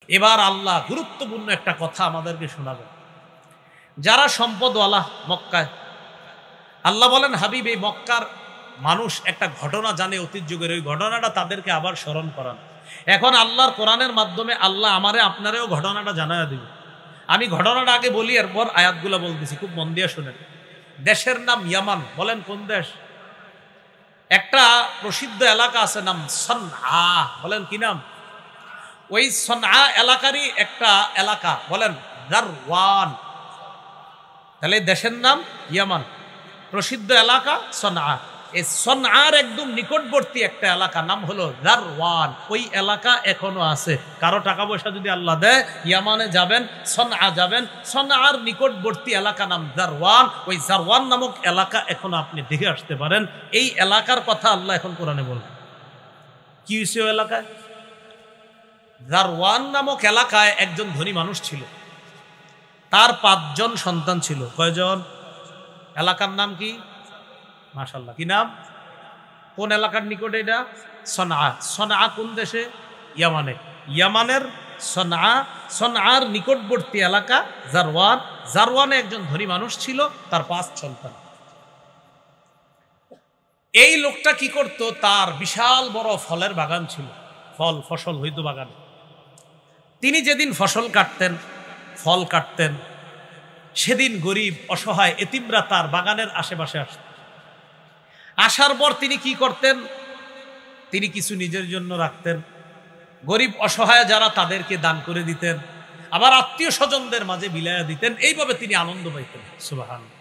এবার আল্লাহ গুরুত্বপূর্ণ একটা কথা আমাদেরকে শোনাবেন। যারা সম্পদওয়ালা মক্কায়, আল্লাহ বলেন হাবিব এই মক্কার মানুষ একটা ঘটনা জানে অতীত যুগের, ওই ঘটনাটা তাদেরকে আবার স্মরণ করান। এখন আল্লাহর কোরআনের মাধ্যমে আল্লাহ আমারে আপনারেও ঘটনাটা জানায় দিবে। আমি ঘটনাটা আগে বলি, এরপর আয়াতগুলো বলতেছি, খুব মন দিয়ে শুনেন। দেশের নাম ইয়ামান। বলেন কোন দেশ? একটা প্রসিদ্ধ এলাকা আছে নাম সনআ। বলেন কি নাম? ওই সনআ এলাকারই একটা এলাকা, বলেন যারওয়ান। তাহলে দেশের নাম ইয়ামান, প্রসিদ্ধ এলাকা সনআ। এই সনআর একদম নিকটবর্তী একটা এলাকা নাম হলো যারওয়ান। ওই এলাকা এখনো আছে। কারো টাকা পয়সা যদি আল্লাহ দেয়, ইয়ামানে যাবেন, সনআ যাবেন, সনআর নিকটবর্তী এলাকা নাম যারওয়ান। ওই যারওয়ান নামক এলাকা এখনো আপনি দেখে আসতে পারেন। এই এলাকার কথা আল্লাহ এখন কোরআনে বলবেন। কি হয়েছে ওই এলাকায়? যারওয়ান নামক এলাকায় একজন ধনী মানুষ ছিল, তার 5 জন সন্তান ছিল। কয়জন? এলাকার নাম কি? মাশাআল্লাহ, কি নাম? কোন এলাকার নিকটে এটা? সনআ। সনআ কোন দেশে? ইয়ামানে। ইয়ামানের সনআ, সনআর নিকটবর্তী এলাকা যারওয়ান। যারওয়ানে একজন ধনী মানুষ ছিল, তার 5 সন্তান। এই লোকটা কি করত? তার বিশাল বড় ফলের বাগান ছিল, ফসল হইতো বাগানে। তিনি যেদিন ফসল কাটতেন, ফল কাটতেন, সেদিন গরিব অসহায় এতিমরা তার বাগানের আশেপাশে আসত। আসার পর তিনি কি করতেন? তিনি কিছু নিজের জন্য রাখতেন, গরিব অসহায় যারা তাদেরকে দান করে দিতেন, আবার আত্মীয় স্বজনদের মাঝে বিলাইয়া দিতেন। এইভাবে তিনি আনন্দ পাইতেন। সুবহানাল্লাহ।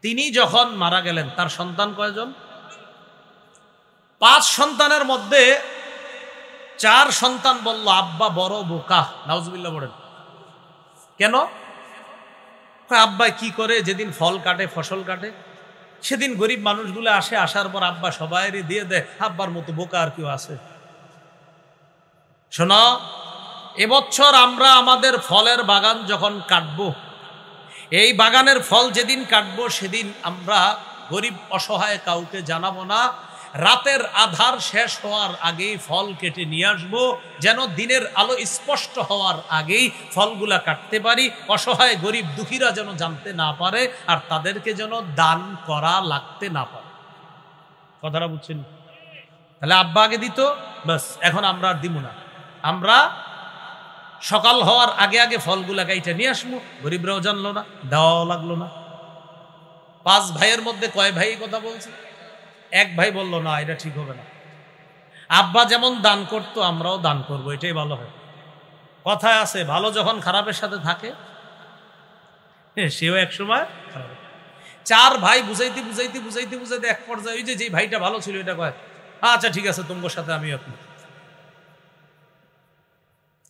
তিনি যখন মারা গেলেন, তার সন্তান কয়জন? 5 সন্তানের মধ্যে 4 সন্তান বলল, আব্বা বড় বোকা। নাউজুবিল্লাহ বলেন। কেন? আব্বা কি করে? যেদিন ফল কাটে, ফসল কাটে, সেদিন গরিব মানুষগুলো আসে, আসার পর আব্বা সবাইরে দিয়ে দেয়। আব্বার মতো বোকা আর কেউ আছে? শোনো, এবছর আমরা আমাদের ফলের বাগান যখন কাটবো, এই বাগানের ফল যেদিন কাটবো, সেদিন আমরা গরিব অসহায় কাউকে জানাবো না। রাতের আধার শেষ হওয়ার আগেই ফল কেটে নিয়ে আসবো, যেন দিনের আলো স্পষ্ট হওয়ার আগেই ফলগুলা কাটতে পারি। অসহায় গরিব দুঃখীরা যেন জানতে না পারে, আর তাদেরকে যেন দান করা লাগতে না পারে। কথাটা বুঝছেন? তাহলে আব্বা আগে দিত, বাস, এখন আমরা আর দিব না। আমরা সকাল হওয়ার আগে আগে ফলগুলা কাইটা নিয়ে আসবো। গরিবরাও জানলো না, দেওয়াও লাগলো না। 5 ভাইয়ের মধ্যে কয় ভাই কথা বলছে? 1 ভাই বলল, না, এটা ঠিক হবে না। আব্বা যেমন দান করতো, আমরাও দান করবো, এটাই ভালো হয়। কথায় আছে, ভালো যখন খারাপের সাথে থাকে, সেও এক সময় খারাপ। 4 ভাই বুঝাইতে বুঝাইতে বুঝাইতে বুঝাইতে এক পর্যায়ে ওই যে ভাইটা ভালো ছিল, এটা কয়, আচ্ছা ঠিক আছে, তোমার সাথে আমিও একমত,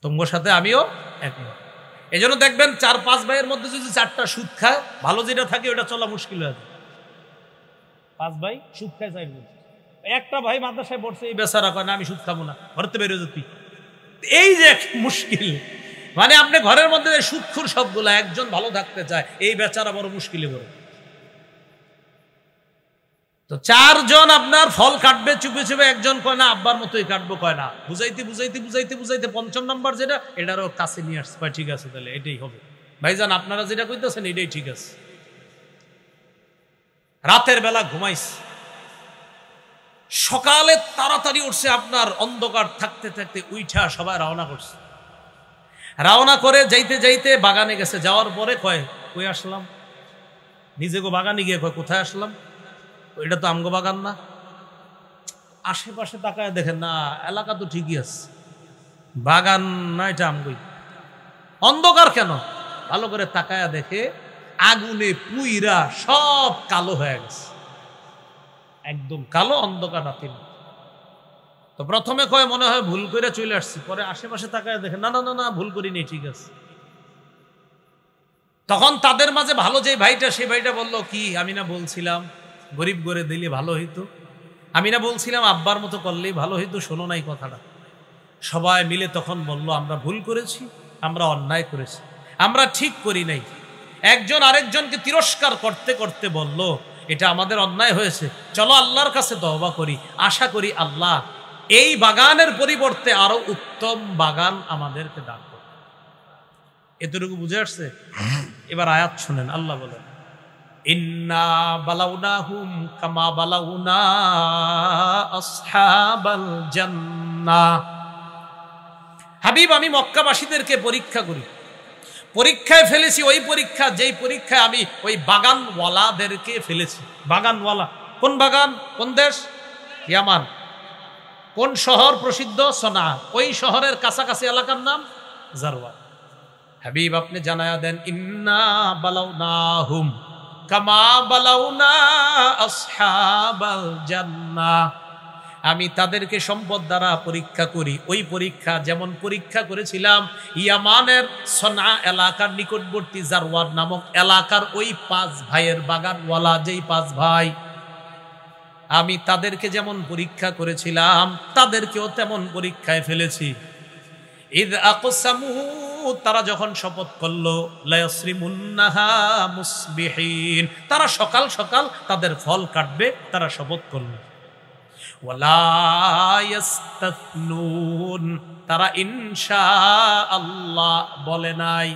তোমার সাথে আমিও একমত। এই জন্য দেখবেন 4-5 ভাইয়ের মধ্যে যদি 4টা সুদ খায়, ভালো যেটা থাকে ওটা চলা মুশকিল হয়ে যায়। 5 ভাই সুদ খায়, 4 জন। একটা ভাই মাদ্রাসায় পড়ছে, এই বেচারা কয়, না আমি সুদ খাবো না, ঘরতে বেরো যেতি। এই যে মুশকিল, মানে আপনি ঘরের মধ্যে সুদখোর সবগুলা, একজন ভালো থাকতে চায়, এই বেচারা বড় মুশকিলে পড়ে। তো 4 জন আপনার ফল কাটবে চুপে চুপে, একজন কয় না আব্বার মতোই কাটবো, কয় না। বুঝাইতে বুঝাইতে বুঝাইতে বুঝাইতে 5ম নাম্বার যেটা, এটারও কাছে নিয়ে আসছে, কয় ঠিক আছে, তাহলে এটাই হবে। ভাইজান, আপনারা যেটা কইতেছেন এটাই ঠিক আছে। রাতের বেলা ঘুমাইছে, সকালে তাড়াতাড়ি উঠছে, আপনার অন্ধকার থাকতে থাকতে উইঠা সবাই রওনা করছে। রওনা করে যাইতে যাইতে বাগানে গেছে। যাওয়ার পরে কয়, কই আসলাম? নিজে গো বাগানে গিয়ে কয়, কোথায় আসলাম? এটা তো আমগো বাগান না। আশেপাশে তাকায় দেখেন, না, এলাকা তো ঠিকই আছে, বাগান না, এটা আমগোই। অন্ধকার কেন? ভালো করে তাকায়া দেখে আগুনে পুইরা সব কালো হয়ে গেছে, একদম কালো, অন্ধকার রাতে। তো প্রথমে কয় মনে হয় ভুল করে চলে আসছি, পরে আশেপাশে তাকায় দেখে না না না না, ভুল করিনি, ঠিক আছে। তখন তাদের মাঝে ভালো যে ভাইটা, সেই ভাইটা বলল, কি আমি না বলছিলাম গরিব করে দিলে ভালো হইতো, আমি না বলছিলাম আব্বার মতো করলেই ভালো হইতো, শোনো নাই কথাটা। সবাই মিলে তখন বলল, আমরা ভুল করেছি, আমরা অন্যায় করেছি, আমরা ঠিক করি নাই। একজন আরেকজনকে তিরস্কার করতে করতে বলল, এটা আমাদের অন্যায় হয়েছে, চলো আল্লাহর কাছে তওবা করি, আশা করি আল্লাহ এই বাগানের পরিবর্তে আরো উত্তম বাগান আমাদেরকে দান করবে। এতটুকু বুঝে আসছে? এবার আয়াত শুনেন, আল্লাহ বলেন ইন্না বালাউনাহুম কামা বালাউনা আসহাবাল জান্নাহ। হাবিব, আমি মক্কাবাসীদেরকে পরীক্ষা করি, পরীক্ষায় ফেলেছি ওই পরীক্ষা যেই পরীক্ষায় আমি ওই বাগানওয়ালাদেরকে ফেলেছি। বাগানওয়ালা কোন বাগান, কোন দেশ? ইয়ামান। কোন শহর প্রসিদ্ধ? সনা। ওই শহরের কাছাকাছি এলাকার নাম জারওয়ান। হাবিব, আপনি জানায়া দেন ইন্না বালাউনাহুম কামা বালাউনা আসহাবাল জান্নাহ। আমি তাদেরকে সম্পদ দ্বারা পরীক্ষা করি, ওই পরীক্ষা যেমন পরীক্ষা করেছিলাম ইয়ামানের সনা এলাকার নিকটবর্তী জারওয়ান নামক এলাকার ওই 5 ভাইয়ের বাগানওয়ালা, যেই 5 ভাই, আমি তাদেরকে যেমন পরীক্ষা করেছিলাম তাদেরকেও তেমন পরীক্ষায় ফেলেছি। ইদ আকসামু, তারা যখন শপথ করলো, লায়াসরিমুন্নাহা মুসবিহিন, তারা সকাল সকাল তাদের ফল কাটবে, তারা শপথ করলো। ওয়ালা ইয়াস্তাথনুন, তারা ইনশাআল্লাহ বলে নাই।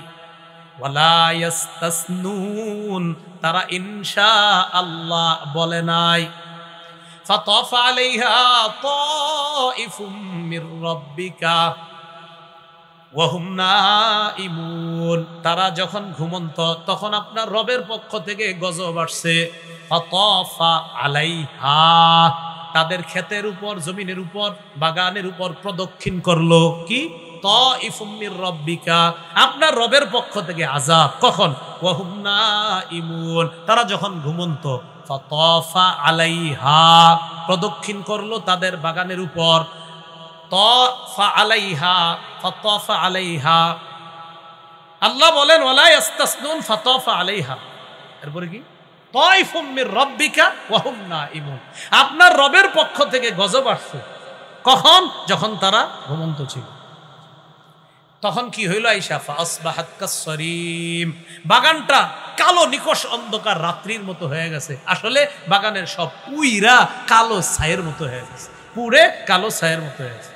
ওয়ালা ইয়াস্তাসনুন, তারা ইনশাআল্লাহ বলে নাই। ফাতাফা আলাইহা তাইফুম মির রাব্বিকা ওয়া হুম নাইমুন, তারা যখন ঘুমন্ত তখন আপনার রবের পক্ষ থেকে গজব আসছে। ফাতাফা আলাইহা, তাদের ক্ষেতের উপর, জমিনের উপর, বাগানের উপর প্রদক্ষিণ করলো কি? তাইফুম মির রাব্বিকা, আপনার রবের পক্ষ থেকে আযাব। কখন? ওয়া হুম নাইমুন, তারা যখন ঘুমন্ত। ফাতাফা আলাইহা, প্রদক্ষিণ করলো তাদের বাগানের উপর। তাফা আলাইহা, ফাতাফা আলাইহা। আল্লাহ বলেন ওয়ালা ইয়াস্তাসনুন ফাতাফা আলাইহা, এরপরে কি? তাইফুম মির রাব্বিকা ওয়া হুম নাইমুন, আপনার রবের পক্ষ থেকে গজব আসছে। কখন? যখন তারা ঘুমন্ত ছিল। তখন কি হইল? আয়েশা ফাসবাহাত কাসরিম, বাগানটা কালো নিকষ অন্ধকার রাত্রির মতো হয়ে গেছে। আসলে বাগানের সব উইরা কালো ছায়ের মতো হয়ে গেছে, পুরে কালো ছায়ের মতো হয়ে গেছে।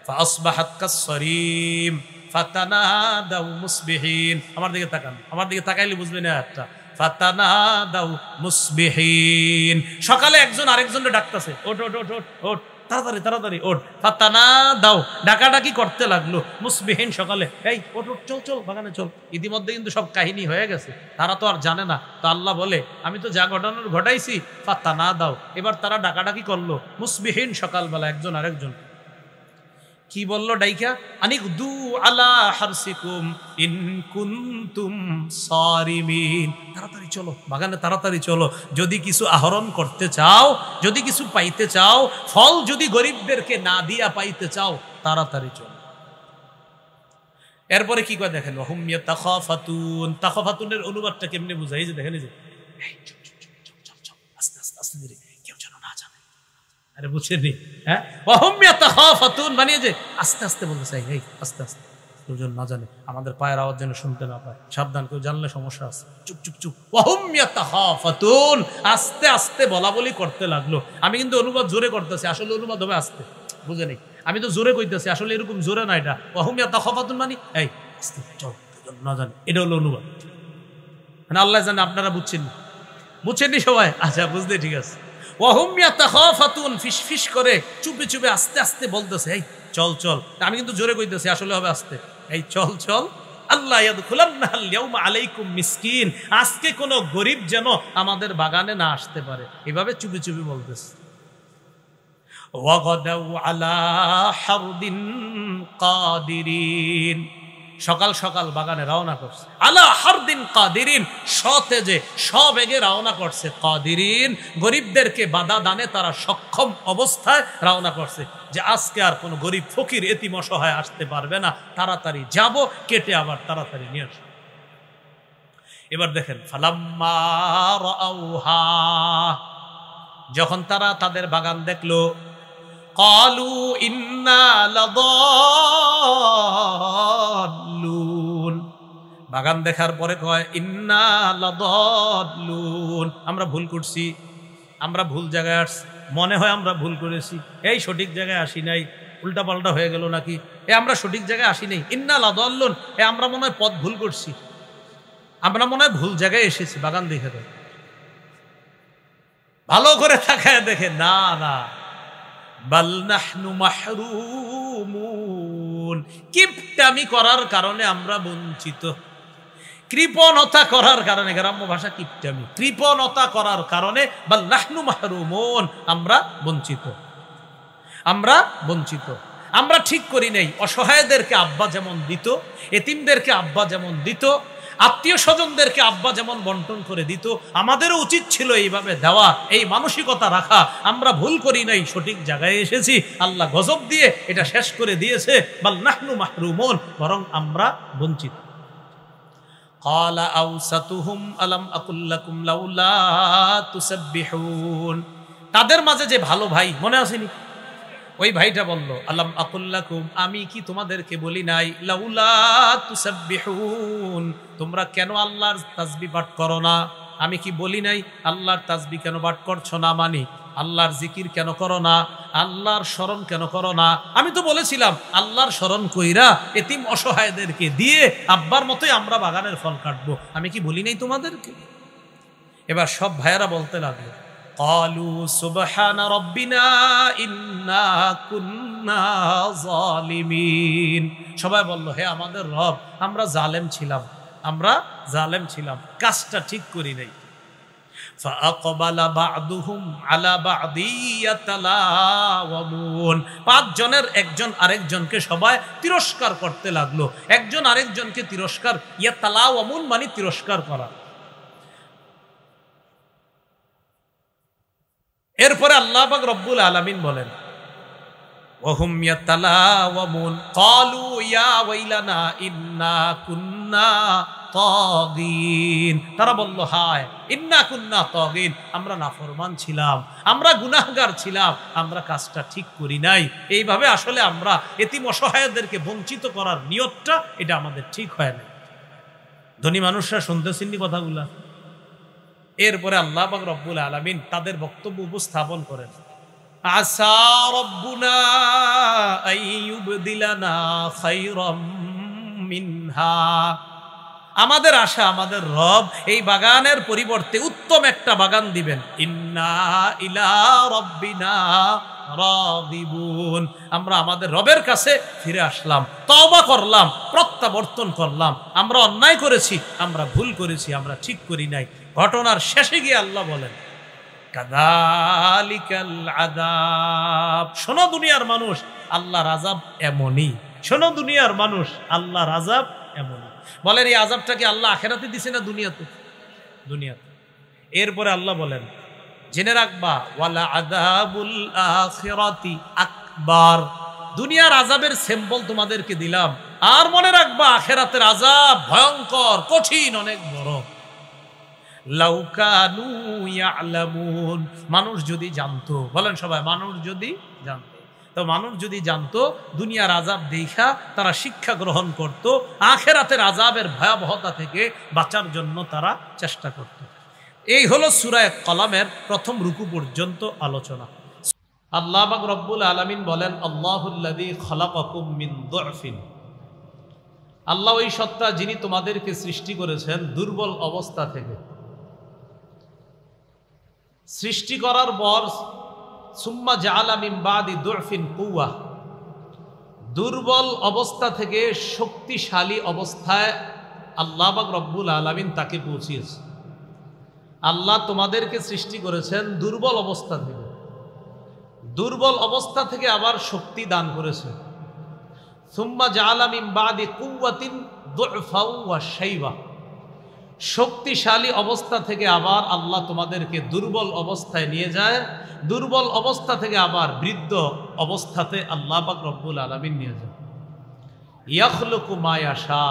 ফাসবাহাত কাসরিম ফাতানাদাউ মুসবিহিন, আমার দিকে তাকান, আমার দিকে তাকাইলে বুঝবেন না একটা। ফাতানাদাউ মুসবিহিন, সকালে একজন আরেকজনকে ডাকতেছে, ওঠ ওঠ ওঠ ওঠ ওঠ, তাড়াতাড়ি তাড়াতাড়ি ওঠ। ফাতানাদাউ, ডাকাডাকি করতে লাগলো। মুসবিহিন, সকালে, এই ওঠ ওঠ, চল চল বাগানে চল। ইতিমধ্যে কিন্তু সব কাহিনী হয়ে গেছে, তারা তো আর জানে না। তো আল্লাহ বলে আমি তো যা ঘটানোর ঘটাইছি। ফাতানাদাউ, এবার তারা ডাকাডাকি করলো। মুসবিহিন, সকালবেলা একজন আরেকজন। কি বললো ডাইকা? আনিকদু আলা হারসিকুম ইন কুনতুম সারিমিন, তাড়াতাড়ি চলো বাগানে, তাড়াতাড়ি চলো। যদি কিছু আহরণ করতে চাও, যদি কিছু পাইতে চাও, ফল যদি গরিবদেরকে না দিয়া পাইতে চাও, তাড়াতাড়ি চলো। এরপরে কি করে দেখেন, হুম ইয়াতাখাফাতুন। তাখাফাতুনের অনুবাদটা কেমনে বুঝাই? যে দেখেন, এই যে আস্তে আস্তে আস্তে ধীরে, কেউ যেন না জানে। আরে বুঝছেনি? হ্যাঁ, মানে যে আস্তে আস্তে বলতে চাই, এই আস্তে আস্তে, কেউ যেন না জানে, আমাদের পায়ের আওয়াজ যেন শুনতে না পায়, সাবধান, কেউ জানলে সমস্যা আছে। চুপ চুপ চুপ। ওয়াহুম ইয়াতাখাফাতুন, আস্তে আস্তে বলা বলি করতে লাগলো। আমি কিন্তু অনুবাদ জোরে করতেছি, আসলে অনুবাদ হবে আস্তে, বুঝে নেই। আমি তো জোরে কইতেছি, আসলে এরকম জোরে না এটা। ওয়াহুম ইয়াতাখাফাতুন মানে এই আস্তে চল, না জানে, এটা হলো অনুবাদ। মানে আল্লাহ জানে, আপনারা বুঝছেন, বুঝছেননি সবাই? আচ্ছা, বুঝতে ঠিক আছে। ওয়াহুম ইয়াতাখাফাতুন, ফিসফিস করে চুপে চুপে আস্তে আস্তে বলতেছে, এই চল চল। আমি কিন্তু জোরে কইতেছি, আসলে হবে আস্তে, এই চল চল। আল্লাহ ইয়াদখুলান্নাল ইয়াউমা আলাইকুম মিসকিন, আজকে কোনো গরিব যেন আমাদের বাগানে না আসতে পারে, এভাবে চুপে চুপে বলতেছে। ওয়াগাদাউ আলা হারদিন কাদিরিন, সকাল সকাল বাগানে রওনা করছে। আলা হারদিন কাদিরিন, সতেজে সবেগে রওনা করছে। কাদিরিন, গরিবদেরকে বাধা দানে তারা সক্ষম অবস্থায় রওনা করছে, যে আজকে আর কোনো গরিব ফকির এতিম অসহায় আসতে পারবে না, তাড়াতাড়ি যাব, কেটে আবার তাড়াতাড়ি নিয়ে আসবে। এবার দেখেন, ফালাম্মা রাআউহা, যখন তারা তাদের বাগান দেখলো, ক্বালু ইন্না লাদাল্লুন, বাগান দেখার পরে কয় ইন্না লাদাল্লুন, আমরা ভুল করছি, আমরা ভুল জায়গায় আসছি। মনে হয় আমরা ভুল করেছি, এই সঠিক জায়গায় আসি নাই, উল্টা পাল্টা হয়ে গেল নাকি, আমরা সঠিক জায়গায় আসি নাই, ইন্না লাদাল্লুন, আমরা মনে হয় পথ ভুল করছি, আমরা মনে হয় ভুল জায়গায় এসেছি। বাগান দেখে দেয়, ভালো করে তাকায় দেখে, না না, বাল নাহনু মাহরুমুন, কিপটামি করার কারণে আমরা বঞ্চিত, কৃপণতা করার কারণে, গ্রাম্য ভাষা কিপটামি, কৃপণতা করার কারণে বাল নাহনু মাহরুমুন, আমরা বঞ্চিত, আমরা বঞ্চিত। আমরা ঠিক করি নাই, অসহায়দেরকে আব্বা যেমন দিত, এতিমদেরকে আব্বা যেমন দিত, আত্মীয় স্বজনদেরকে আব্বা যেমন বন্টন করে দিত, আমাদেরও উচিত ছিল এইভাবে দেওয়া, এই মানসিকতা রাখা। আমরা ভুল করি নাই, সঠিক জায়গায় এসেছি, আল্লাহ গজব দিয়ে এটা শেষ করে দিয়েছে। বাল নাহনু মাহরুমুন, বরং আমরা বঞ্চিত। ক্বালা আওসাতুহুম আলাম আকুল লাকুম লাউলা তুসাব্বিহুন, তাদের মাঝে যে ভালো ভাই মনে আসেনি, ওই ভাইটা বলল, আলাম আকুল লাকুম, আমি কি তোমাদেরকে বলি নাই, লাউলা তুসাব্বিহুন, তোমরা কেন আল্লাহর তাসবিহ পাঠ করো না? আমি কি বলি নাই আল্লাহর তাসবিহ কেন পাঠ করছো না? মানে আল্লাহর জিকির কেন করো না? আল্লাহর স্মরণ কেন করো না? আমি তো বলেছিলাম আল্লাহর স্মরণ কইরা এতিম অসহায়দেরকে দিয়ে আব্বার মতোই আমরা বাগানের ফল কাটবো। আমি কি বলি নাই তোমাদেরকে? এবার সব ভাইয়েরা বলতে লাগলো, ক্বালু সুবহানা রাব্বিনা ইন্না কুন্না যালিমিন, সবাই বলল, হে আমাদের রব, আমরা জালেম ছিলাম, আমরা জালেম ছিলাম, কাজটা ঠিক করি নাই। ফাআকবালা বা'দুহুম আলা বা'দি ইয়াতালাওয়ামুন, পাঁচজনের একজন আরেকজনকে সবাই তিরস্কার করতে লাগলো, একজন আরেকজনকে তিরস্কার, ইয়াতালাওয়ামুন মানে তিরস্কার করা। এরপরে আল্লাহ পাক রব্বুল আলামিন বলেন, ওয়াহুম ইয়াতালাওয়ামুন ক্বালু ইয়া ওয়াইলানা ইন্না কুন্না তাগিন, তারা বলল, হায়, ইন্না কুন্না তাগিন, আমরা নাফরমান ছিলাম, আমরা গুনাহগার ছিলাম, আমরা কাজটা ঠিক করি নাই। এইভাবে আসলে আমরা এতিম অসহায়দেরকে বঞ্চিত করার নিয়তটা, এটা আমাদের ঠিক হয় না। ধনী মানুষরা শুনতেছেননি কথাগুলা? এরপরে আল্লাহ পাক রব্বুল আলামিন তাদের বক্তব্য উপস্থাপন করেন, আসা রব্বুনা আইয়ুবদিলানা খায়রাম মিনহা, আমাদের আশা আমাদের রব এই বাগানের পরিবর্তে উত্তম একটা বাগান দিবেন। ইন্না ইলা রব্বিনা রাগিবুন, আমরা আমাদের রবের কাছে ফিরে আসলাম, তওবা করলাম, প্রত্যাবর্তন করলাম, আমরা অন্যায় করেছি, আমরা ভুল করেছি, আমরা ঠিক করি নাই। ঘটনার শেষে গিয়ে আল্লাহ বলেন, কাযালিকাল আযাব, শোনো দুনিয়ার মানুষ, আল্লাহর আযাব এমনই, শোনো দুনিয়ার মানুষ, আল্লাহর আযাব এমনই। বলেন, এই আযাবটা কি আল্লাহ আখিরাতে দিছে না দুনিয়াতে? দুনিয়াতে। এরপরে আল্লাহ বলেন, জেনে রাখবা, ওয়ালা আযাবুল আখিরাতি আকবার, দুনিয়ার আযাবের স্যাম্পল তোমাদেরকে দিলাম, আর মনে রাখবা আখিরাতের আযাব ভয়ঙ্কর, কঠিন, অনেক বড়। লাউ কানু ইয়ালামুন, মানুষ যদি জানতো, বলেন সবাই, মানুষ যদি জানতো, তো মানুষ যদি জানতো দুনিয়ার আযাব দেখা তারা শিক্ষা গ্রহণ করত, আখিরাতের আযাবের ভয়াবহতা থেকে বাঁচার জন্য তারা চেষ্টা করত। এই হলো সূরা কলামের প্রথম রুকু পর্যন্ত আলোচনা। আল্লাহ পাক রব্বুল আলামিন বলেন, আল্লাহুল্লাযী খালাকাকুম মিন দু'ফিন, আল্লাহ ওই সত্তা যিনি তোমাদেরকে সৃষ্টি করেছেন দুর্বল অবস্থা থেকে। সৃষ্টি করার পর সুম্মা জাআলা মিন বাদি দু'ফিন কুওয়া, দুর্বল অবস্থা থেকে শক্তিশালী অবস্থায় আল্লাহ পাক রব্বুল আলামিন তাকে পৌঁছিয়েছে। আল্লাহ তোমাদেরকে সৃষ্টি করেছেন দুর্বল অবস্থা থেকে, দুর্বল অবস্থা থেকে আবার শক্তি দান করেছে। সুম্মা জাআলা মিন বাদি কুওয়াতিন দু'ফা ওয়া শাইবা, শক্তিশালী অবস্থা থেকে আবার আল্লাহ তোমাদেরকে দুর্বল অবস্থায় নিয়ে যায়, দুর্বল অবস্থা থেকে আবার বৃদ্ধ অবস্থাতে আল্লাহ পাক রব্বুল আলামিন নিয়ে যায়। ইয়াখলুকু মা ইয়াশা,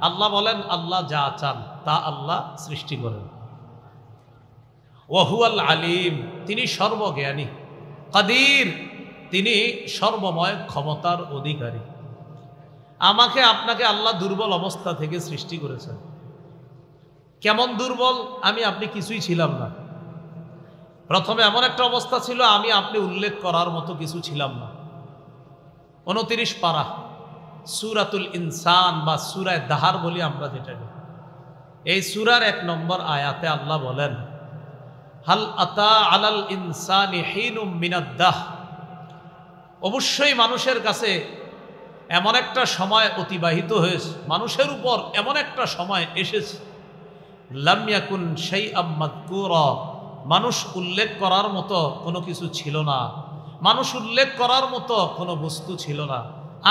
আল্লাহ বলেন, আল্লাহ যা চান তা আল্লাহ সৃষ্টি করেন। ওয়া হুয়াল আলিম, তিনি সর্বজ্ঞানী, কাদির, তিনি সর্বময় ক্ষমতার অধিকারী। আমাকে আপনাকে আল্লাহ দুর্বল অবস্থা থেকে সৃষ্টি করেছেন। কেমন দুর্বল? আমি আপনি কিছুই ছিলাম না, প্রথমে এমন একটা অবস্থা ছিল আমি আপনি উল্লেখ করার মতো কিছু ছিলাম না। 29 পারা সূরাতুল ইনসান বা সূরা দাহার বলি আমরা যেটা, এই সূরার 1 নম্বর আয়াতে আল্লাহ বলেন, হাল আতা আলাল ইনসানি হিনুম মিনাদ দাহ, অবশ্যই মানুষের কাছে এমন একটা সময় অতিবাহিত হয়েছে, মানুষের উপর এমন একটা সময় এসেছে, লাম ইয়াকুন শাইআম মাযকুরা, মানুষ উল্লেখ করার মতো কোনো কিছু ছিল না, মানুষ উল্লেখ করার মতো কোনো বস্তু ছিল না।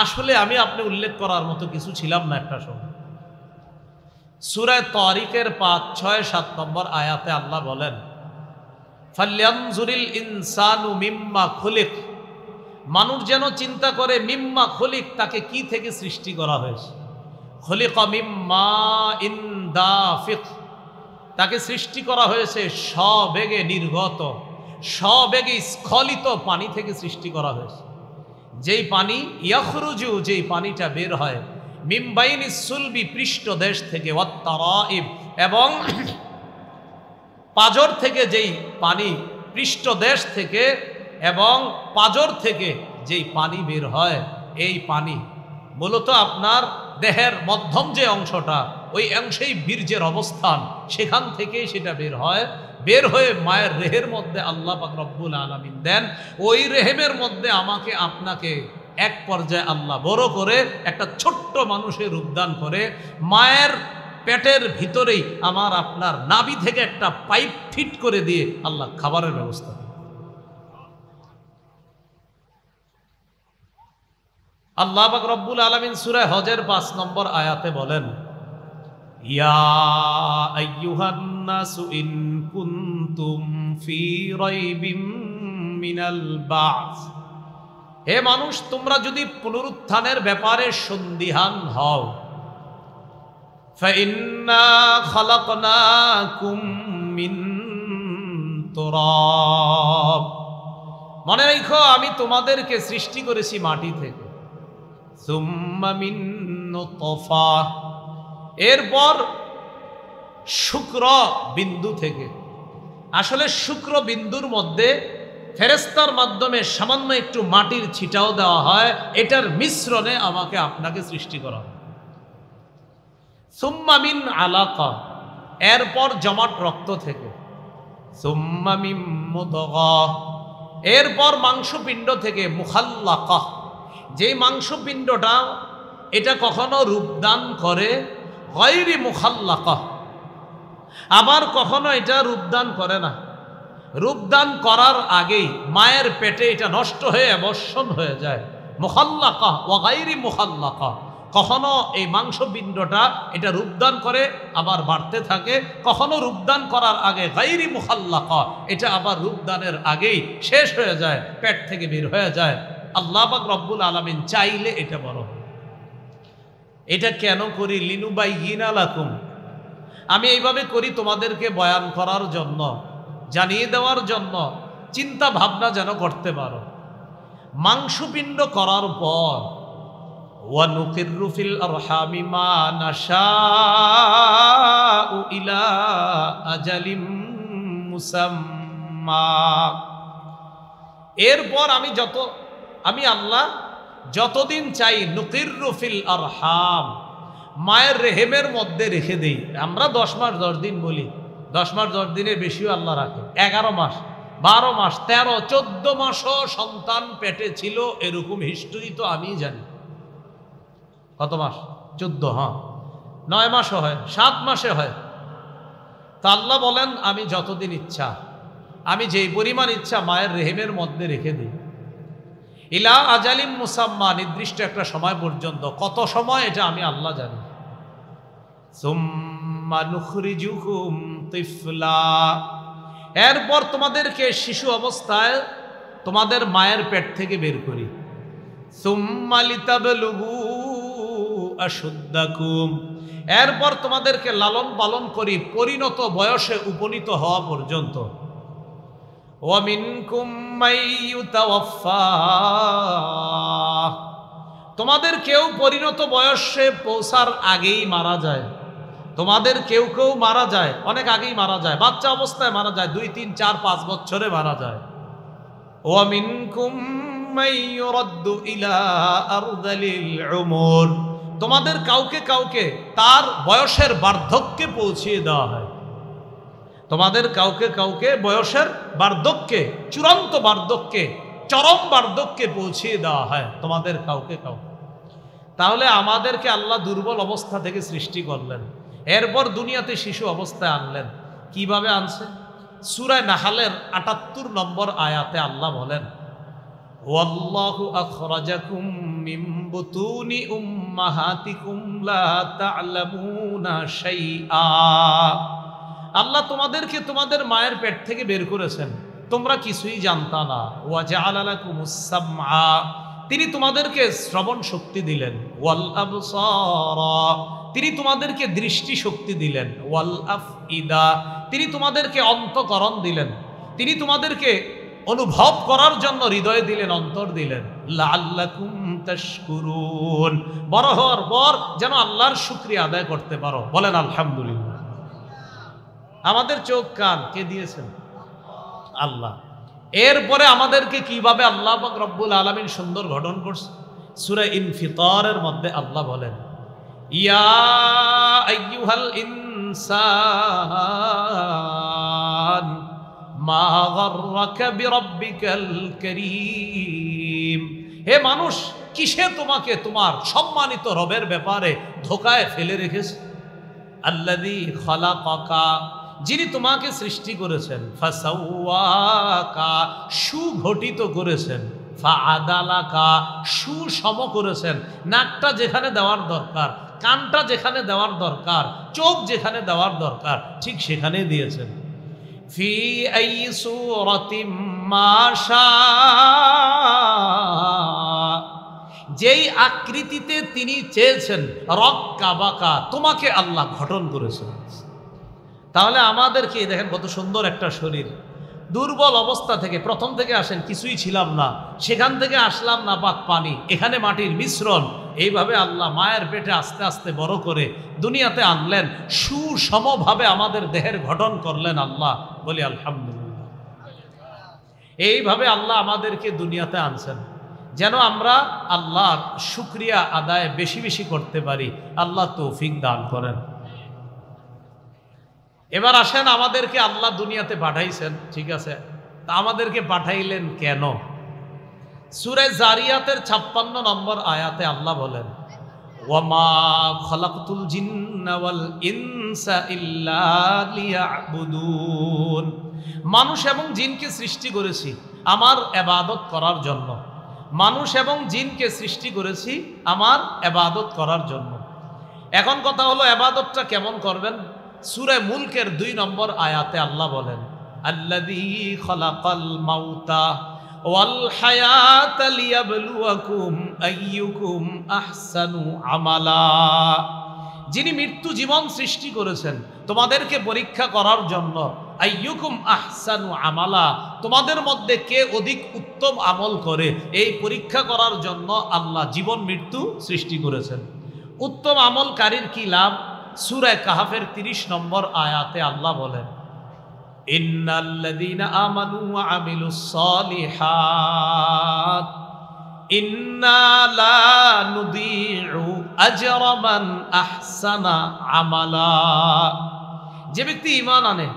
আসলে আমি আপনি উল্লেখ করার মতো কিছু ছিলাম না একটা সময়। সূরা তারিকের 5, 6, 7 নম্বর আয়াতে আল্লাহ বলেন, ফালয়ানজুরিল ইনসানু মিম্মা খুলিক, মানুষ যেন চিন্তা করে মিম্মা খুলিক, তাকে কি থেকে সৃষ্টি করা হয়েছে। খুলিকা মিম্মা ইন দাফিক, তাকে সৃষ্টি করা হয়েছে সবেগে নির্গত, সবেগে স্খলিত পানি থেকে সৃষ্টি করা হয়েছে। যেই পানি ইয়াখরুজু, যেই পানিটা বের হয়, মিন বাইনিস সুলবি, পৃষ্ঠদেশ থেকে, ওয়াত্তারাইব, এবং পাজর থেকে যেই পানি, পৃষ্ঠদেশ থেকে এবং পাজর থেকে যেই পানি বের হয়, এই পানি মূলত আপনার দেহের মধ্যম যে অংশটা, ওই অংশেই বীর্যের অবস্থান, সেখান থেকেই সেটা বের হয়। বের হয়ে মায়ের রেহের মধ্যে আল্লাহ পাক রব্বুল আলামিন দেন, ওই রেহেমের মধ্যে আমাকে আপনাকে এক পর্যায়ে আল্লাহ বড় করে একটা ছোট্ট মানুষের রূপদান করে মায়ের পেটের ভিতরেই আমার আপনার নাভি থেকে একটা পাইপ ফিট করে দিয়ে আল্লাহ খাবারের ব্যবস্থা। আল্লাহ পাক রব্বুল আলামিন সূরা হজের 5 নম্বর আয়াতে বলেন, ইয়া আইয়ুহান নাসু ইন কুনতুম ফি রাইবিম মিনাল বা'স, হে মানুষ, তোমরা যদি পুনরুত্থানের ব্যাপারে সন্দিহান হও, ফাইন্না খালাকনাকুম মিন তুরাব, মনে রাখো আমি তোমাদেরকে সৃষ্টি করেছি মাটি থেকে, সুম্মা মিন নুতফা, এরপর শুক্র বিন্দু থেকে। আসলে শুক্র বিন্দুর মধ্যে ফেরেশতার মাধ্যমে সামান্য একটু মাটির ছিটাও দেওয়া হয়, এটার মিশ্রণে আমাকে আপনাকে সৃষ্টি করা হয়। সুম্মা মিন আলাকা, এরপর জমাট রক্ত থেকে। সুম্মা মিন মুদগা, এরপর মাংসপিণ্ড থেকে। মুখাল্লাকা, যেই মাংসপিণ্ডটা এটা কখনো রূপদান করে, গায়রি মুখাল্লাকা, আবার কখনো এটা রূপদান করে না। রূপদান করার আগেই মায়ের পেটে এটা নষ্ট হয়ে অবশ্যন হয়ে যায়। মুখাল্লাকা ওয়া গায়রি মুখাল্লাকা, কখনো এই মাংসপিণ্ডটা এটা রূপদান করে আবার বাড়তে থাকে, কখনো রূপদান করার আগে গায়রি মুখাল্লাকা, এটা আবার রূপদানের আগেই শেষ হয়ে যায়, পেট থেকে বের হয়ে যায়। আল্লাহ পাক রব্বুল আলামিন চাইলে এটা বড় হয়। এটা কেন করি? লিনুবাইয়িনা লাকুম, আমি এইভাবে করি তোমাদেরকে বয়ান করার জন্য, জানিয়ে দেওয়ার জন্য, চিন্তা ভাবনা যেন করতে পারো। মাংসপিণ্ড করার পর ওয়া নুকিররু ফিল আরহামি মা নাশাউ ইলা আজালিম মুসাম্মা, এরপর আমি আল্লাহ যতদিন চাই নুকিররু ফিল আরহাম, মায়ের রেহেমের মধ্যে রেখে দেই। আমরা 10 মাস 10 দিন বলি, 10 মাস 10 দিনের বেশিও আল্লাহ রাখে। 11 মাস 12 মাস 13 14 মাসও সন্তান পেটে ছিল, এরকম হিস্টরি তো আমি জানি। কত মাস? 14, হ্যাঁ 9 মাসও হয়, 7 মাসে হয়। তা আল্লাহ বলেন আমি যতদিন ইচ্ছা, আমি যেই পরিমাণ ইচ্ছা মায়ের রেহেমের মধ্যে রেখে দিই। ইলা আজালিম মুসাম্মা, নির্দিষ্ট একটা সময় পর্যন্ত। কত সময় এটা আমি আল্লাহ জানি। সুম্মা নুখরিজুকুম তিফলা, এরপর তোমাদেরকে শিশু অবস্থায় তোমাদের মায়ের পেট থেকে বের করি। সুম্মা লিতাবলুগু আশুদ্দাকুম, এরপর তোমাদেরকে লালন পালন করি পরিণত বয়সে উপনীত হওয়া পর্যন্ত। ওয়া মিনকুম মাইয়ুতাওয়াফা, তোমাদের কেউ পরিণত বয়সে পৌঁছার আগেই মারা যায়। তোমাদের কেউ কেউ মারা যায়, অনেক আগেই মারা যায়, বাচ্চা অবস্থায় মারা যায়, 2, 3, 4, 5 বছরে মারা যায়। ওয়া মিনকুম মান ইউরাদ্দু ইলা আরযালিল উমর, তোমাদের কাউকে কাউকে তার বয়সের বার্ধক্যে পৌঁছিয়ে দেওয়া হয়। তোমাদের কাউকে কাউকে বয়সের বার্ধক্যে, চূড়ান্ত বার্ধক্যে, চরম বার্ধক্যে পৌঁছিয়ে দেওয়া হয় তোমাদের কাউকে কাউকে। তাহলে আমাদেরকে আল্লাহ দুর্বল অবস্থা থেকে সৃষ্টি করলেন, এরপর দুনিয়াতে শিশু অবস্থায় আনলেন। কিভাবে আনছে? সূরা নাহলের ৭৮ নম্বর আয়াতে আল্লাহ বলেন, ওয়াল্লাহু আখরাজাকুম মিন বুতুনি উম্মাহাতিকুম লা তা'লামুনা শাইআ, আল্লাহ তোমাদেরকে তোমাদের মায়ের পেট থেকে বের করেছেন, তোমরা কিছুই জানতা না। ওয়া জাআলা লাকুমুস সামআ, তিনি তোমাদেরকে শ্রবণ শক্তি দিলেন। ওয়াল আবসারা, তিনি তোমাদেরকে দৃষ্টি শক্তি দিলেন। ওয়াল আফইদা, তিনি তোমাদেরকে অন্তঃকরণ দিলেন, তিনি তোমাদেরকে অনুভব করার জন্য হৃদয় দিলেন, অন্তর দিলেন। লাআল্লাকুম তাশকুরুন, বড় হওয়ার পর যেন আল্লাহর শুকরিয়া আদায় করতে পারো। বলেন আলহামদুলিল্লাহ। আমাদের চোখ কান কে দিয়েছেন? আল্লাহ। এরপরে আমাদেরকে কিভাবে আল্লাহ পাক রব্বুল আলামিন সুন্দর গঠন করছে, সূরা ইনফিতারের মধ্যে আল্লাহ বলেন, ইয়া আইয়ুহাল ইনসান মা গাররাকা বিরাব্বিকাল কারীম, হে মানুষ, কিসে তোমাকে তোমার সম্মানিত রবের ব্যাপারে ধোকায় ফেলে রেখেছে? আল্লাযী খালাকাকা, যিনি তোমাকে সৃষ্টি করেছেন। ফাসাওয়াকা, সুগঠিত করেছেন। ফাআদালাকা, সুসম করেছেন। নাকটা যেখানে দেওয়ার দরকার, কানটা যেখানে দেওয়ার দরকার, চোখ যেখানে দেওয়ার দরকার, ঠিক সেখানে দিয়েছেন। ফি আই সূরাতিম মা শাআ, যেই আকৃতিতে তিনি চেয়েছেন, রক্কাবাকা, তোমাকে আল্লাহ গঠন করেছেন। তাহলে আমাদেরকে দেখেন কত সুন্দর একটা শরীর, দুর্বল অবস্থা থেকে, প্রথম থেকে আসেন কিছুই ছিলাম না, সেখান থেকে আসলাম না পাক পানি, এখানে মাটির মিশ্রণ, এইভাবে আল্লাহ মায়ের পেটে আস্তে আস্তে বড় করে দুনিয়াতে আনলেন, সুসমভাবে আমাদের দেহের গঠন করলেন আল্লাহ। বলি আলহামদুলিল্লাহ। এইভাবে আল্লাহ আমাদেরকে দুনিয়াতে আনছেন যেন আমরা আল্লাহর শুকরিয়া আদায় বেশি বেশি করতে পারি। আল্লাহ তৌফিক দান করেন। এবার আসেন, আমাদেরকে আল্লাহ দুনিয়াতে পাঠাইছেন, ঠিক আছে, তা আমাদেরকে পাঠাইলেন কেন? সূরা জারিয়াতের ৫৬ নম্বর আয়াতে আল্লাহ বলেন, ওয়ামা খালাকতুল জিন্না ওয়াল ইনসা ইল্লা লিয়াবুদুন, মানুষ এবং জিনকে সৃষ্টি করেছি আমার ইবাদত করার জন্য। মানুষ এবং জিনকে সৃষ্টি করেছি আমার ইবাদত করার জন্য। এখন কথা হলো, ইবাদতটা কেমন করবেন? সূরা মুলকের ২ নম্বর আয়াতে আল্লাহ বলেন, আল্লাযী খালাকাল মাউতা ওয়াল হায়াতা লিয়াবলুয়াকুম আইয়ুকুম আহসানু আমালা, যিনি মৃত্যু জীবন সৃষ্টি করেছেন তোমাদেরকে পরীক্ষা করার জন্য। আইয়ুকুম আহসানু আমালা, তোমাদের মধ্যে কে অধিক উত্তম আমল করে, এই পরীক্ষা করার জন্য আল্লাহ জীবন মৃত্যু সৃষ্টি করেছেন। উত্তম আমলকারীর কি লাভ? সূরা কাহফের ৩০ নম্বর আয়াতে আল্লাহ বলেন, ইন্নাল্লাযীনা আমানু ওয়া আমিলুস সালিহাত ইন্না লা নুদিউ আজরা মান আহসানা আমালা, যে ব্যক্তি ঈমান আনে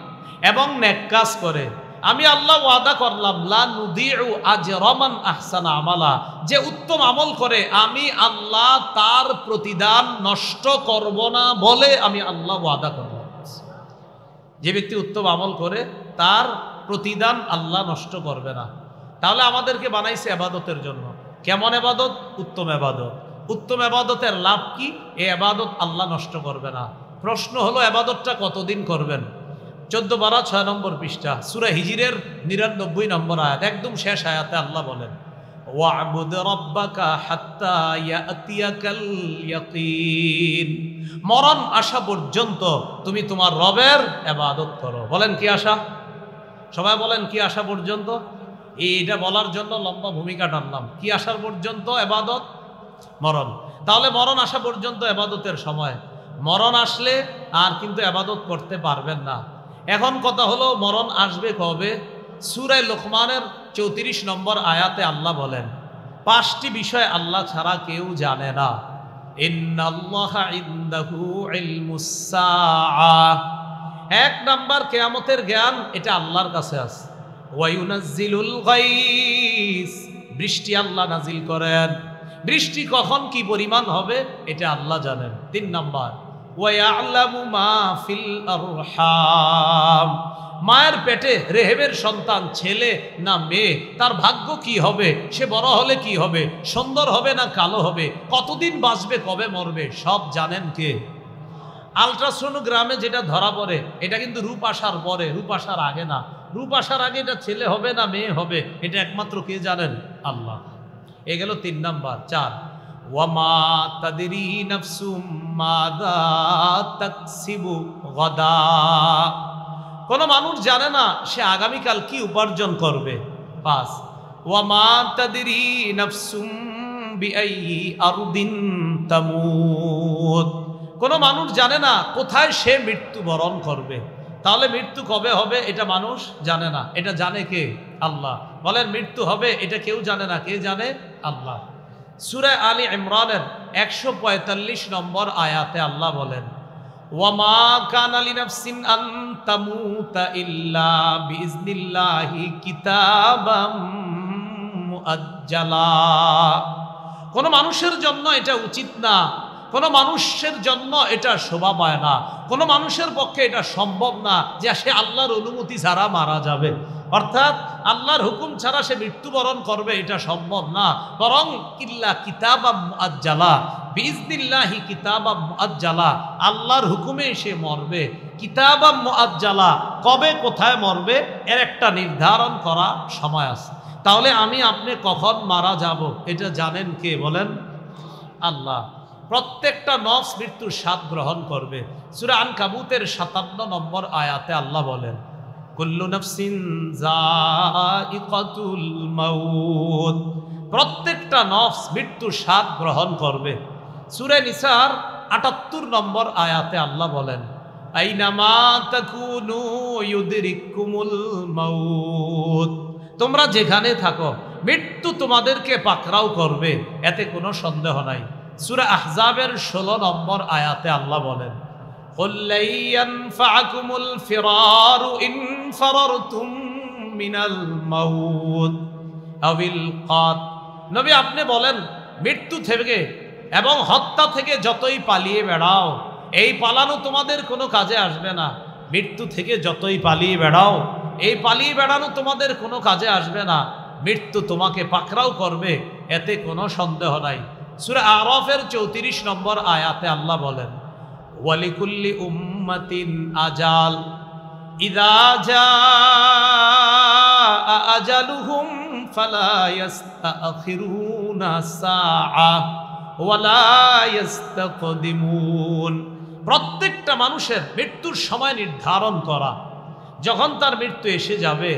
এবং নেক কাজ করে, আমি আল্লাহ ওয়াদা করলাম, লা নুদিউ আজরা মান আহসানা আমালা, যে উত্তম আমল করে আমি আল্লাহ তার প্রতিদান নষ্ট করব না বলে আমি আল্লাহ ওয়াদা করলাম। যে ব্যক্তি উত্তম আমল করে তার প্রতিদান আল্লাহ নষ্ট করবে না। তাহলে আমাদেরকে বানাইছে ইবাদতের জন্য। কেমন ইবাদত? উত্তম ইবাদত। উত্তম ইবাদতের লাভ কি? এই ইবাদত আল্লাহ নষ্ট করবে না। প্রশ্ন হলো, ইবাদতটা কতদিন করবেন? 14 পারা 6 নম্বর পৃষ্ঠা সূরা হিজরের 99 নম্বর আয়াত, একদম শেষ আয়াতে আল্লাহ বলেন, ওয়া'বুদ রাব্বাকা হাত্তা ইয়াতিয়াকাল ইয়াকিন, মরণ আসা পর্যন্ত তুমি তোমার রবের ইবাদত করো। বলেন কি আশা? সবাই বলেন কি আসা পর্যন্ত? এইটা বলার জন্য লম্বা ভূমিকা টানলাম। কি আসার পর্যন্ত ইবাদত? মরণ। তাহলে মরণ আসা পর্যন্ত ইবাদতের সময়। মরণ আসলে আর কিন্তু ইবাদত করতে পারবেন না। এখন কথা হলো মরণ আসবে কবে? সূরা লোকমানের 34 নম্বর আয়াতে আল্লাহ বলেন 5টি বিষয় আল্লাহ ছাড়া কেউ জানে না। ইন্নাল্লাহা ইনদাহু ইলমুস সাআহ, 1 নাম্বার কিয়ামতের জ্ঞান এটা আল্লাহর কাছে আছে। ওয়া ইউনাজ্জিলুল গায়স, বৃষ্টি আল্লাহ নাজিল করেন, বৃষ্টি কখন কি পরিমাণ হবে এটা আল্লাহ জানেন। 3 নাম্বার ওয়া ইয়ালামু মা ফিল আরহাম, মায়ের পেটে রেহেমের সন্তান ছেলে না মেয়ে তার ভাগ্য কি হবে, সে বড় হলে কি হবে, সুন্দর হবে না কালো হবে, কতদিন বাঁচবে, কবে মরবে, সব জানেন কে? আলট্রাসোনোগ্রামে যেটা ধরা পড়ে এটা কিন্তু রূপ আসার পরে, রূপ আসার আগে না। রূপ আসার আগে এটা ছেলে হবে না মেয়ে হবে এটা একমাত্র কে জানেন? আল্লাহ। এ গেল 3 নাম্বার। 4 ওয়ামা তাদরি নাফসুম মাযা তাকসিবু গাদা, কোন মানুষ জানে না সে আগামীকাল কি উপার্জন করবে। 5 ওয়ামা তাদরি নাফসুম বিআইয়ি আরদিন তামুত, কোন মানুষ জানে না কোথায় সে মৃত্যুবরণ করবে। তাহলে মৃত্যু কবে হবে এটা মানুষ জানে না, এটা জানে কে? আল্লাহ। বলেন মৃত্যু হবে এটা কেউ জানে না, কে জানে? আল্লাহ। সূরা আলী ইমরানের 145 নম্বর আয়াতে আল্লাহ বলেন ওয়ামা কানা লিনাফসিন আন তামুতা ইল্লা বিইজনিল্লাহি কিতাবাম মুআজ্জালা, কোন মানুষের জন্য এটা উচিত না, কোন মানুষের জন্য এটা শোভা পায় না, কোন মানুষের পক্ষে এটা সম্ভব না যে সে আল্লাহর অনুমতি ছাড়া মারা যাবে, অর্থাৎ আল্লাহর হুকুম ছাড়া সে মৃত্যুবরণ করবে এটা সম্ভব না। বরং ইল্লা কিতাবাম মুআজ্জালা, বিইজনিল্লাহি কিতাবাম মুআজ্জালা, আল্লাহর হুকুমে সে মরবে। কিতাবাম মুআজ্জালা, কবে কোথায় মরবে এর একটা নির্ধারণ করা সময় আছে। তাহলে আমি আপনি কখন মারা যাব এটা জানেন কে? বলেন আল্লাহ। প্রত্যেকটা নফস মৃত্যুর স্বাদ গ্রহণ করবে। সূরা আনকাবুতের 57 নম্বর আয়াতে আল্লাহ বলেন কুল্লু নাফসিন যায়িকাতুল মাউত, প্রত্যেকটা নফস মৃত্যুর স্বাদ গ্রহণ করবে। সূরা নিসার 78 নম্বর আয়াতে আল্লাহ বলেন আইনামা তাকুনু ইউদরিকুমুল মাউত, তোমরা যেখানে থাকো মৃত্যু তোমাদেরকে পাকড়াও করবে, এতে কোনো সন্দেহ নাই। সূরা আহজাবের 16 নম্বর আয়াতে আল্লাহ বলেন কুল লা ইয়ানফাকুমুল ফিরারু ইন ফারারতুম মিনাল মাউত আবিল কাত, নবী আপনি বলেন মৃত্যু থেকে এবং হত্যা থেকে যতই পালিয়ে বেড়াও এই পালানো তোমাদের কোনো কাজে আসবে না। মৃত্যু থেকে যতই পালিয়ে বেড়াও এই পালিয়ে বেড়ানো তোমাদের কোনো কাজে আসবে না, মৃত্যু তোমাকে পাকড়াও করবে, এতে কোনো সন্দেহ নাই। সূরা আরাফের 34 নম্বর আয়াতে আল্লাহ বলেন ওয়ালিকুল্লি উম্মাতিন আজাল ইযা জাআ আজালুহুম ফালা ইস্তাখিরুনা সাআ ওয়ালা ইস্তাকদিমুন, প্রত্যেকটা মানুষের মৃত্যুর সময় নির্ধারণ করা। যখন তার মৃত্যু এসে যাবে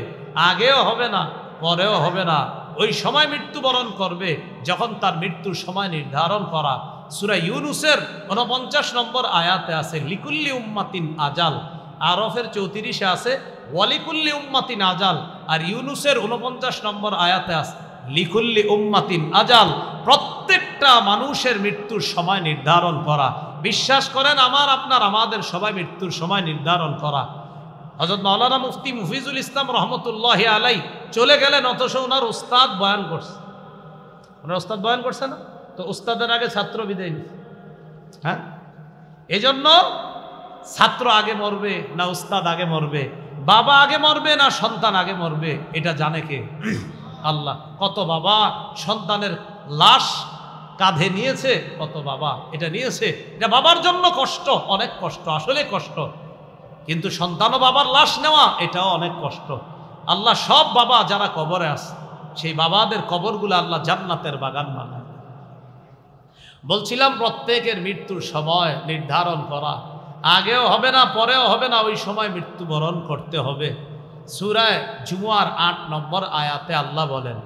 আগেও হবে না পরেও হবে না, ওই সময় মৃত্যুবরণ করবে যখন তার মৃত্যুর সময় নির্ধারণ করা। সূরা ইউনূসের 49 নম্বর আয়াতে আছে লিকুল্লি উম্মাতিন আজাল, আরফের 34 আছে ওয়ালিকুল্লি উম্মাতিন আজাল, আর ইউনূসের 49 নম্বর আয়াতে আছে লিকুল্লি উম্মাতিন আজাল, প্রত্যেকটা মানুষের মৃত্যুর সময় নির্ধারণ করা। বিশ্বাস করেন আমার আপনার আমাদের সবাই মৃত্যুর সময় নির্ধারণ করা। হযরত মাওলানা মুফতি মুফিজুল ইসলাম রহমতুল্লাহি আলাই চলে গেলেন, অথচ ওনার উস্তাদ বয়ান করছে। ওনার উস্তাদ বয়ান করছে না, তো উস্তাদের আগে ছাত্র বিদায় নিছে। হ্যাঁ, এজন্য ছাত্র আগে মরবে না উস্তাদ আগে মরবে, বাবা আগে মরবে না সন্তান আগে মরবে, এটা জানে কে? আল্লাহ। কত বাবা সন্তানের লাশ কাঁধে নিয়েছে, কত বাবা এটা নিয়েছে, এটা বাবার জন্য কষ্ট, অনেক কষ্ট, আসলে কষ্ট। কিন্তু সন্তানও বাবার লাশ নেওয়া এটাও অনেক কষ্ট। আল্লাহ সব বাবা যারা কবরে আছে সেই বাবাদের কবরগুলো আল্লাহ জান্নাতের বাগান বানায়। বলছিলাম প্রত্যেকের মৃত্যুর সময় নির্ধারণ করা, আগেও হবে না পরেও হবে না, ওই সময় মৃত্যুবরণ করতে হবে। সূরা জুমুয়ার 8 নম্বর আয়াতে আল্লাহ বলেন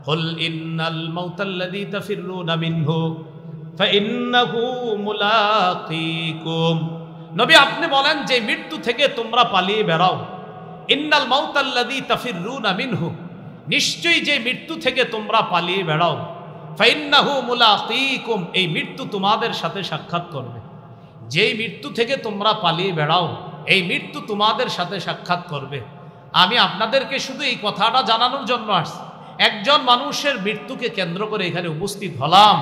কুল ইন্নাল মাউতাল্লাযী তাফিররুনা মিনহু ফাইন্নাহু মুলাকীকুম নবী আপনি বলেন যে মৃত্যু থেকে তোমরা পালিয়ে বেড়াও। ইন্নাল মাউতাল্লাযী তাফিররুনা মিনহু, নিশ্চয়ই যে মৃত্যু থেকে তোমরা পালিয়ে বেড়াও, ফাইন্নাহু মুলাকীকুম, এই মৃত্যু তোমাদের সাথে সাক্ষাৎ করবে। যেই মৃত্যু থেকে তোমরা পালিয়ে বেড়াও এই মৃত্যু তোমাদের সাথে সাক্ষাৎ করবে। আমি আপনাদেরকে শুধু এই কথাটা জানানোর জন্য আসছি। একজন মানুষের মৃত্যুকে কেন্দ্র করে এখানে উপস্থিত হলাম,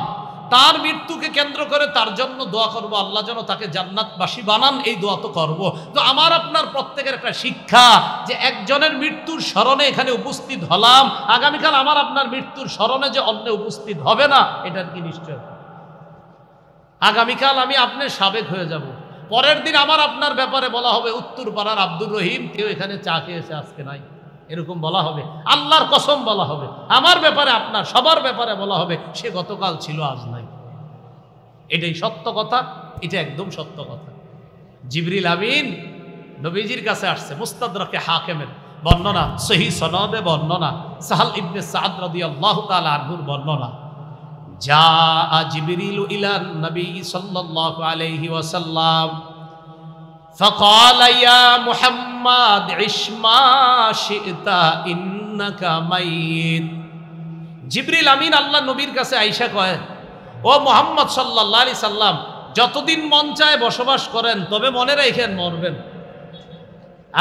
তার মৃত্যুকে কেন্দ্র করে তার জন্য দোয়া করব, আল্লাহ যেন তাকে জান্নাতবাসী বানান, এই দোয়া তো করব। তো আমার আপনার প্রত্যেকের একটা শিক্ষা যে একজনের মৃত্যুর স্মরণে এখানে উপস্থিত হলাম, আগামীকাল আমার আপনার মৃত্যুর স্মরণে যে অন্য উপস্থিত হবে না এটার কি নিশ্চয়? আগামীকাল আমি আপনার সাবেক হয়ে যাব, পরের দিন আমার আপনার ব্যাপারে বলা হবে উত্তর পাড়ার আব্দুর রহিম কেউ এখানে চা খেয়েছে আজকে নাই, এরকম বলা হবে। আল্লাহর কসম বলা হবে, আমার ব্যাপারে আপনার সবার ব্যাপারে বলা হবে সে গতকাল ছিল আজ নাই। এটাই সত্য কথা, এটা একদম সত্য কথা। জিবরিল আমিন নবীজির কাছে আসছে, মুস্তাদরাকে হাকিমের বর্ণনা, সহিহ সনদে বর্ণনা, সাহাল ইবনে সাদ রাদিয়াল্লাহু তাআলা আনহুর বর্ণনা, যা জিবরিল ইলান নবী সাল্লাল্লাহু আলাইহি ওয়াসাল্লাম فقال يا محمد عش ما شئت انك ميت। জিবরিল আমিন আল্লাহ নবীর কাছে আয়েশা কয়, ও মুহাম্মদ সাল্লাল্লাহু আলাইহি সাল্লাম, যতদিন মন চায় বসবাস করেন, তবে মনে রাখেন মরবেন,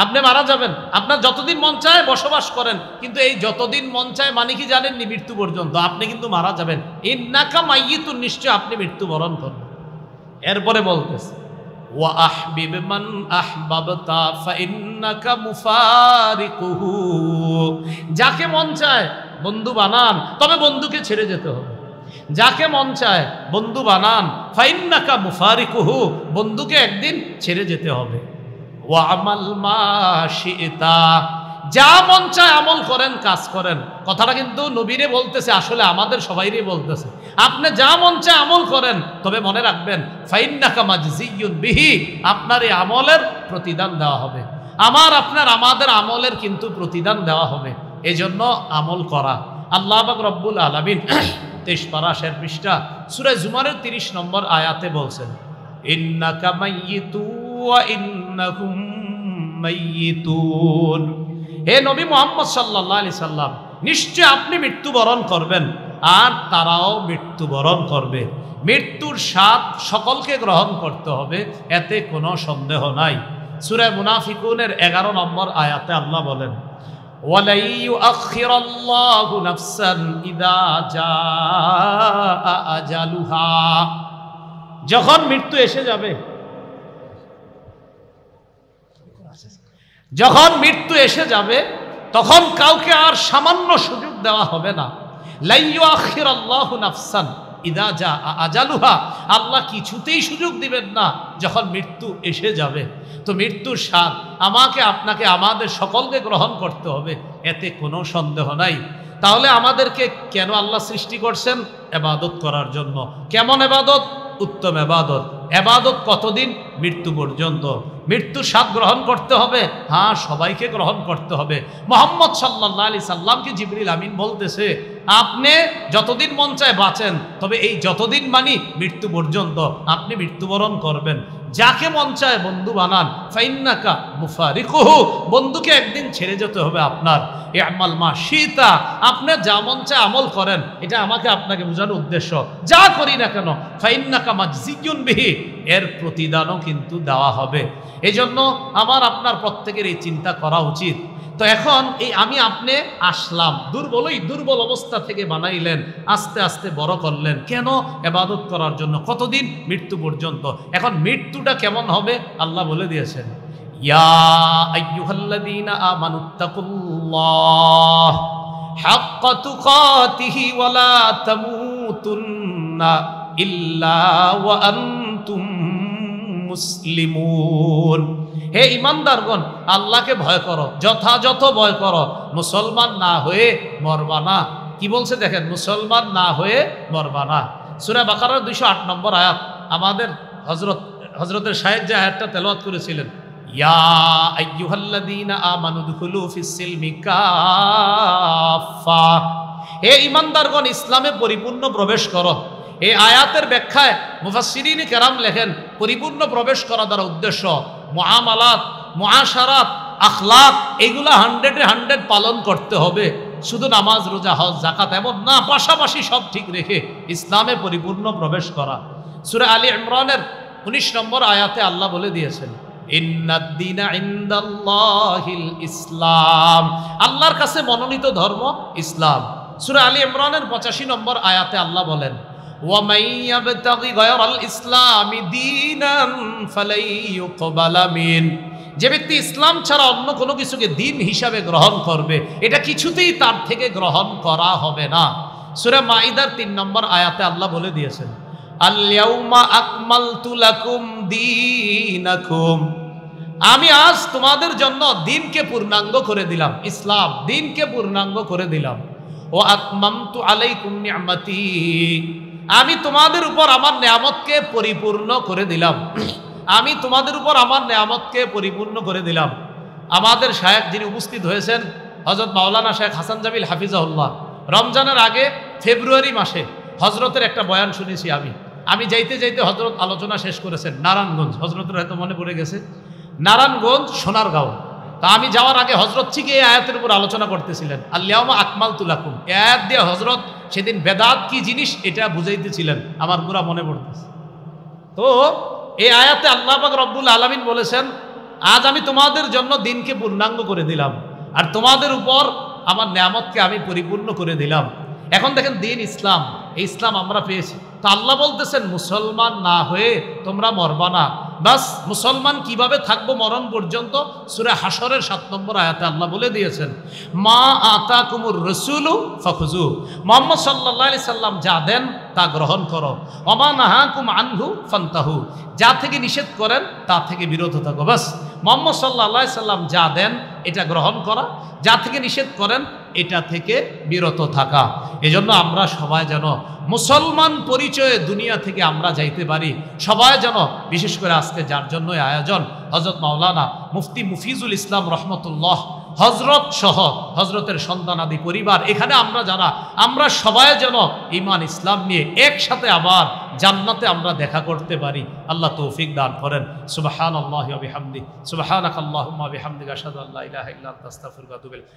আপনি মারা যাবেন। আপনার যতদিন মন চায় বসবাস করেন, কিন্তু এই যতদিন মন চায় মানে কি জানেননি? মৃত্যু পর্যন্ত। আপনি কিন্তু মারা যাবেন। ইন্নাকা মাইয়িতুন, নিশ্চয় আপনি মৃত্যুবরণ করবেন। এরপরে বলতেছে ওয়া আহবিব মান আহবাবতা ফাইন্নাকা মুফারিকুহু, যাকে মন চায় বন্ধু বানান, তবে বন্ধুকে ছেড়ে যেতে হবে। যাকে মন চায় বন্ধু বানান, ফাইন্নাকা মুফারিকুহু, বন্ধুকে একদিন ছেড়ে যেতে হবে। ওয়া আমাল মা শিতা, যা মন চায় আমল করেন, কাজ করেন। কথাটা কিন্তু নবীরে বলতেছে, আসলে আমাদের সবাইরই বলতেছে। আপনি যা মন চায় আমল করেন, তবে মনে রাখবেন ফাইন্নাকা মাজজিয়ুন বিহি, আপনার এই আমলের প্রতিদান দেওয়া হবে। আপনার আমাদের আমলের কিন্তু প্রতিদান দেওয়া হবে। এজন্য আমল করা। আল্লাহ পাক রব্বুল আলামিন 23 পারা 6 পৃষ্ঠা সূরা জুমারের 30 নম্বর আয়াতে বলছেন, ইন্নাকা মাইয়িতু ওয়া ইন্নাহুম মাইয়িতুন। হে নবী মুহাম্মদ সাল্লাল্লাহু আলাইহি সাল্লাম, নিশ্চয় আপনি মৃত্যুবরণ করবেন আর তারাও মৃত্যুবরণ করবে। মৃত্যুর স্বাদ সকলকে গ্রহণ করতে হবে, এতে কোনো সন্দেহ নাই। সূরা মুনাফিকুনের 11 নম্বর আয়াতে আল্লাহ বলেন, ওয়ালাই ইউআখিরাল্লাহু নাফসান ইযা জাআ আজালুহা, যখন মৃত্যু এসে যাবে, যখন মৃত্যু এসে যাবে তখন কাউকে আর সামান্য সুযোগ দেওয়া হবে না। লা ইউআখিরাল্লাহু নাফসান ইযা জাআ আজালুহা, আল্লাহ কিছুতেই সুযোগ দিবেন না যখন মৃত্যু এসে যাবে। তো মৃত্যুর স্বাদ আমাকে আপনাকে আমাদের সকলকে গ্রহণ করতে হবে, এতে কোনো সন্দেহ নাই। তাহলে আমাদেরকে কেন আল্লাহ সৃষ্টি করছেন? ইবাদত করার জন্য। কেমন ইবাদত? উত্তম ইবাদত। ইবাদত কতদিন? মৃত্যু পর্যন্ত। মৃত্যুর স্বাদ গ্রহণ করতে হবে, হ্যাঁ সবাইকে গ্রহণ করতে হবে। মুহাম্মদ সাল্লাল্লাহু আলাইহি সাল্লামকে জিবরিল আমিন বলতেছে, আপনি যতদিন মন চায় বাঁচেন, তবে এই যতদিন মানি মৃত্যু পর্যন্ত আপনি মৃত্যুবরণ করবেন। যাকে মন চায় বন্ধু বানান, ফাইন্নাকা মুফারিকুহু, বন্ধুকে একদিন ছেড়ে যেতে হবে আপনার। ইআমাল মা শিতা, আপনার যা মন চায় আমল করেন, এটা আমাকে আপনাকে বোঝানোর উদ্দেশ্য। যা করি না কেন ফাইন্নাকা মাজজিয়ুন বিহি, এর প্রতিদানও কিন্তু দেওয়া হবে। এজন্য আমার আপনার প্রত্যেকের এই চিন্তা করা উচিত। তো এখন এই আমি আপনি আসলাম, দুর্বল অবস্থা থেকে বানাইলেন, আস্তে আস্তে বড় করলেন, কেন? ইবাদত করার জন্য। কতদিন? মৃত্যু পর্যন্ত। এখন মৃত্যুটা কেমন হবে আল্লাহ বলে দিয়েছেন, ইয়া আইয়ুহাল্লাযীনা আমানুত্তাকুল্লাহ হাক্কা তুকাতিহি ওয়া লা তামুতুন্না ইল্লা ওয়া আনতুম মুসলিমুন। হে ইমানদারগণ, আল্লাহকে ভয় করো, যথাযথ ভয় করো, মুসলমান না হয়ে মরবা না। কি বলছে দেখেন, মুসলমান না হয়ে মরবা না। সূরা বাকারার 208 নম্বর আয়াত। আমাদের হযরতের শাহেদ যে আয়াতটা তেলাওয়াত করেছিলেন, ইয়া আইয়ুহাল্লাযীনা আমানু দুখুলু ফিস-সিলমি কাফা, হে ইমানদারগণ ইসলামে পরিপূর্ণ প্রবেশ করো। এই আয়াতের ব্যাখ্যায় মুফাসসিরিন কেরাম লেখেন, পরিপূর্ণ প্রবেশ করা দ্বারা উদ্দেশ্য মুআমালাত, মুআশারাত, আখলাক এগুলা 100-100 পালন করতে হবে। শুধু নামাজ, রোজা, হজ, যাকাত এমন না, পাশাপাশি সব ঠিক রেখে ইসলামে পরিপূর্ণ প্রবেশ করা। সূরা আলী ইমরানের 19 নম্বর আয়াতে আল্লাহ বলে দিয়েছেন, ইন্নাদ-দীনা ইনদাল্লাহিল ইসলাম, আল্লাহর কাছে মনোনীত ধর্ম ইসলাম। সূরা আলী ইমরানের 85 নম্বর আয়াতে আল্লাহ বলেন, ওয়া মান ইয়াবতাগি গায়রাল ইসলামি দীনান ফালাই ইউকবালা মিন, যে ব্যক্তি ইসলাম ছাড়া অন্য কোনো কিছুকে দিন হিসাবে গ্রহণ করবে, এটা কিছুতেই তার থেকে গ্রহণ করা হবে না। সূরা মাইদার 3 নম্বর আয়াতে আল্লাহ বলে দিয়েছেন, আল ইয়াউমা আকমালতু লাকুম দীনাকুম, আমি আজ তোমাদের জন্য দিনকে পূর্ণাঙ্গ করে দিলাম, ইসলাম দিনকে পূর্ণাঙ্গ করে দিলাম। ও আতমামতু আলাইকুম নি'মাতি, আমি তোমাদের উপর আমার নিয়ামতকে পরিপূর্ণ করে দিলাম, আমি তোমাদের উপর আমার নিয়ামতকে পরিপূর্ণ করে দিলাম। আমাদের শায়েখ যিনি উপস্থিত হয়েছেন হযরত মাওলানা শেখ হাসান জামিল হাফিজাহুল্লাহ, রমজানের আগে ফেব্রুয়ারি মাসে হযরতের একটা বয়ান শুনেছি আমি যাইতে যাইতে হযরত আলোচনা শেষ করেছেন নারায়ণগঞ্জ, হযরতের হয়তো মনে পড়ে গেছে, নারায়ণগঞ্জ সোনারগাঁও। তা আমি যাওয়ার আগে হযরত ঠিক এই আয়াতের উপর আলোচনা করতেছিলেন, আল ইয়াউমা আকমালতু লাকুম, এই আয়াত দিয়ে হযরত সেদিন বেদাত কি জিনিস এটা বুঝাইতেছিলেন, আমার পুরা মনে পড়তেছে। তো এই আয়াতে আল্লাহ পাক রব্বুল আলামিন বলেছেন, আজ আমি তোমাদের জন্য দিনকে পূর্ণাঙ্গ করে দিলাম আর তোমাদের উপর আমার নিয়ামতকে আমি পরিপূর্ণ করে দিলাম। এখন দেখেন দিন ইসলাম, এই ইসলাম আমরা পেয়েছি। তো আল্লাহ বলতেছেন মুসলমান না হয়ে তোমরা মরবা না। বাস মুসলমান কিভাবে থাকবো মরণ পর্যন্ত, সূরা হাশরের 7 নম্বর আয়াতে আল্লাহ বলে দিয়েছেন, মা আতাকুমুর রাসূলু ফাখুযু, মুহাম্মদ সাল্লাল্লাহু আলাইহি সাল্লাম যা দেন তা গ্রহণ করো, ওমা নাহাকুম আনহু ফান্তাহু, যা থেকে নিষেধ করেন তা থেকে বিরত থাকো। বাস মুহাম্মদ সাল্লাল্লাহু আলাইহি সাল্লাম যা দেন এটা গ্রহণ করা, যা থেকে নিষেধ করেন এটা থেকে বিরত থাকা। এজন্য আমরা সবাই যেন মুসলমান পরিচয়ে দুনিয়া থেকে আমরা যাইতে পারি। সবাই যেন, বিশেষ করে আজকে যার জন্যই আয়োজন, হযরত মাওলানা মুফতি মুফিজুল ইসলাম রহমতুল্লাহ, হযরত সহ হযরতের সন্তানাদি পরিবার, এখানে আমরা যারা, আমরা সবাই যেন ঈমান ইসলাম নিয়ে একসাথে আবার জান্নাতে আমরা দেখা করতে পারি। আল্লাহ তৌফিক দান করেন। সুবহানাল্লাহি ওয়া বিহামদিহি, সুবহানাকাল্লাহুম্মা ওয়া বিহামদিকা আশহাদু আল্লা ইলাহা ইল্লা আনতা আস্তাগফিরুকা ওয়া আতুবু ইলাইক।